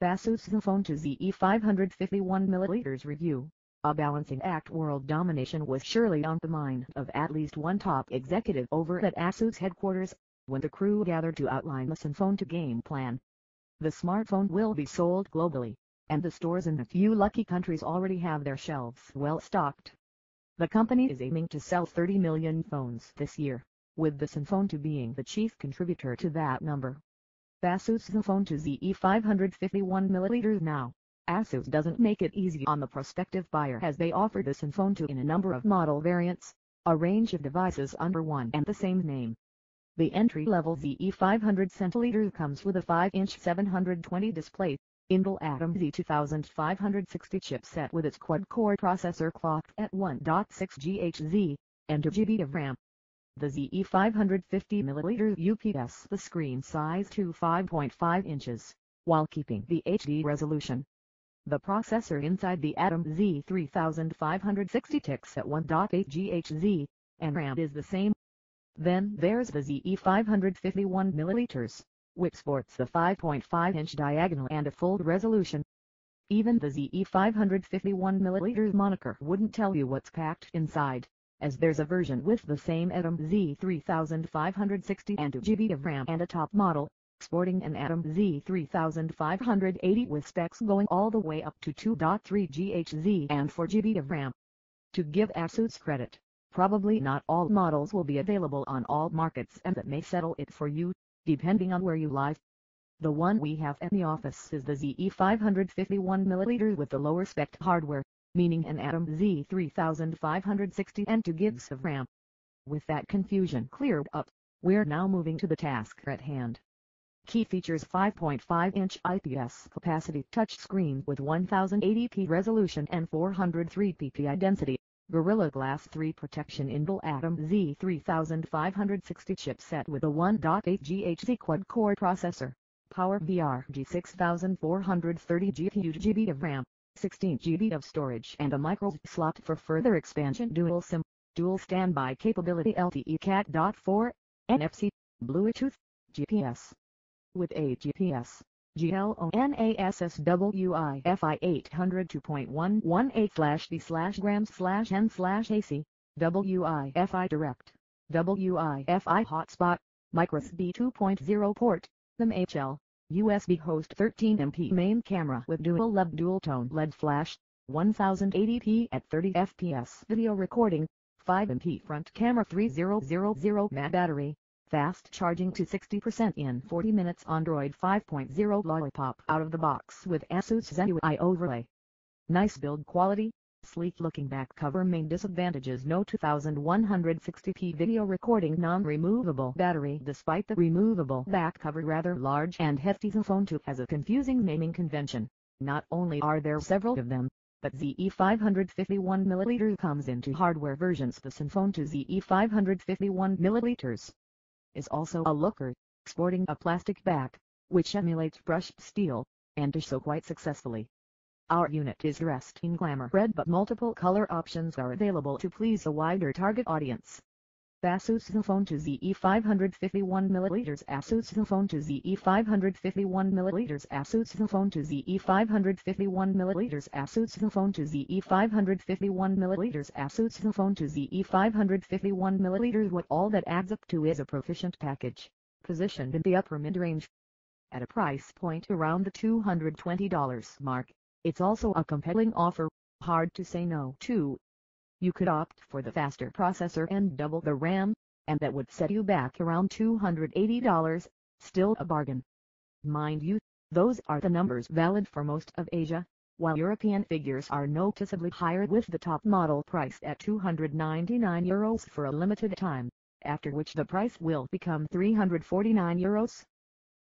Asus Zenfone ZE551ML review. A balancing act. World domination was surely on the mind of at least one top executive over at Asus headquarters, when the crew gathered to outline the Zenfone 2 game plan. The smartphone will be sold globally, and the stores in a few lucky countries already have their shelves well stocked. The company is aiming to sell 30 million phones this year, with the Zenfone 2 being the chief contributor to that number. Asus Zenfone 2 ZE551ML now. Asus doesn't make it easy on the prospective buyer, as they offer the Zenfone 2 in a number of model variants, a range of devices under one and the same name. The entry-level ZE500 comes with a 5-inch 720 display, Intel Atom Z2560 chipset with its quad-core processor clocked at 1.6 GHz, and 2 GB of RAM. The ZE550ML UPS the screen size to 5.5 inches, while keeping the HD resolution. The processor inside the Atom Z3560 ticks at 1.8 GHz, and RAM is the same. Then there's the ZE551ML, which sports the 5.5-inch diagonal and a full resolution. Even the ZE551ML moniker wouldn't tell you what's packed inside, as there's a version with the same Atom Z3560 and 2 GB of RAM and a top model, sporting an Atom Z3580 with specs going all the way up to 2.3 GHz and 4 GB of RAM. To give Asus credit, probably not all models will be available on all markets, and that may settle it for you, depending on where you live. The one we have at the office is the ZE551ML with the lower spec hardware, meaning an Atom Z3560 and 2 GB of RAM. With that confusion cleared up, we're now moving to the task at hand. Key features: 5.5-inch IPS capacity touchscreen with 1080p resolution and 403 ppi density, Gorilla Glass 3 protection, Intel Atom Z3560 chipset with a 1.8 GHz quad-core processor, Power VR G6430 GPU, 2 GB of RAM, 16 GB of storage and a micro slot for further expansion, dual SIM, dual standby capability, LTE Cat.4, NFC, Bluetooth, GPS. With a GPS, GLONASS WI-FI 802.118/D/grams/N/AC, WI-FI Direct, WI-FI Hotspot, microSD 2.0 port, MHL, USB host, 13MP main camera with dual dual-tone LED flash, 1080p at 30 fps video recording, 5MP front camera, 3000 mAh battery, fast charging to 60% in 40 minutes, Android 5.0 Lollipop out of the box with Asus Zenfone overlay. Nice build quality, sleek looking back cover. Main disadvantages: no 2160p video recording, non-removable battery. Despite the removable back cover, rather large and hefty Zenfone 2 has a confusing naming convention. Not only are there several of them, but ZE551ML comes in 2 hardware versions. The Zenfone 2 ZE551ML is also a looker, sporting a plastic back, which emulates brushed steel, and does so quite successfully. Our unit is dressed in glamour red, but multiple color options are available to please a wider target audience. Asus Zenfone 2 ZE551ML, Asus Zenfone 2 ZE551ML, Asus Zenfone 2 ZE551ML, Asus Zenfone 2 ZE551ML, Asus Zenfone 2 ZE551ML. What all that adds up to is a proficient package, positioned in the upper mid-range. At a price point around the $220 mark, it's also a compelling offer, hard to say no to. You could opt for the faster processor and double the RAM, and that would set you back around $280, still a bargain. Mind you, those are the numbers valid for most of Asia, while European figures are noticeably higher, with the top model priced at €299 for a limited time, after which the price will become €349.